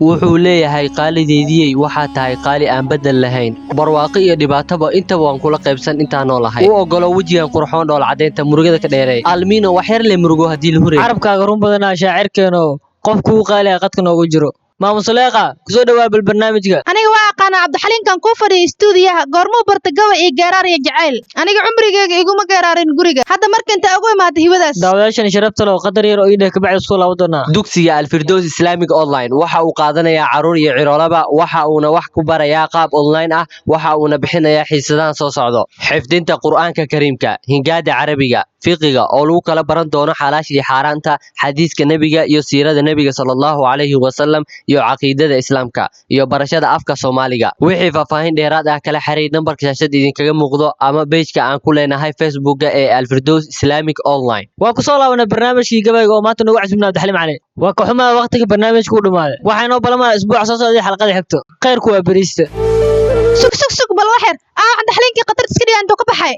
wuxuu leeyahay qaalideedii waxaa tahay qaali aan bedel lahayn barwaaqo iyo dhibaataba intaba waan kula qaybsan intaan noolahay u ogolo wejigan qurxoon dhool cadeynta murugada ka dheeray almiino wax yar le murugo hadii la huray carabkaaga run badanaa shaacirkeeno qofku uu qaali ah qadka noogu jiro maamu Suleeqa kusoo dhawaad barnaamijka aniga waa aqaana Cabdixaliinkan ku fadhiyo stuudiyaha goormuu barta gawa iyo geeraar iyo jacayl aniga cumrigeyga iguma geeraarin guriga hadda markanta ugu imaatay hibadaas daawadayaashan sharafta leh qadar yar oo idin ka bacay isku laba doona dugsiga Alfirdaws Islamic Online waxa uu qaadanayaa caruur iyo ciroolaba waxa uuna wax ku barayaa qaab online ah waxa uuna bixinayaa xiisadahan soo socdo xifdinta Qur'aanka Kariimka hingaada Carabiga fiqiga oo lagu kala baran doono xalaash iyo xaaraanta xadiiska nabiga iyo siirada nabiga sallallahu alayhi wasallam iyo aqeedada islaamka iyo barashada afka Soomaaliga wixii faahfaahin dheeraad ah kala xiriir nambarka shaashada idinkaga muuqdo ama page-ka aan ku leenahay Facebook-ga ee Alfirdaws Islamic Online waa ku soo laabanay barnaamijkii gabayga oo maanta nagu cusubnaa Cabdixaliim Cali waa ka xumaa waqtiga barnaamijku u dhamaaday waxaanoo balama isbuuc soo socday xalqada xigto khayrku waa bariista sug bal waxyar Cabdixaliinkii qatar iska dhigaan intuu ka baxay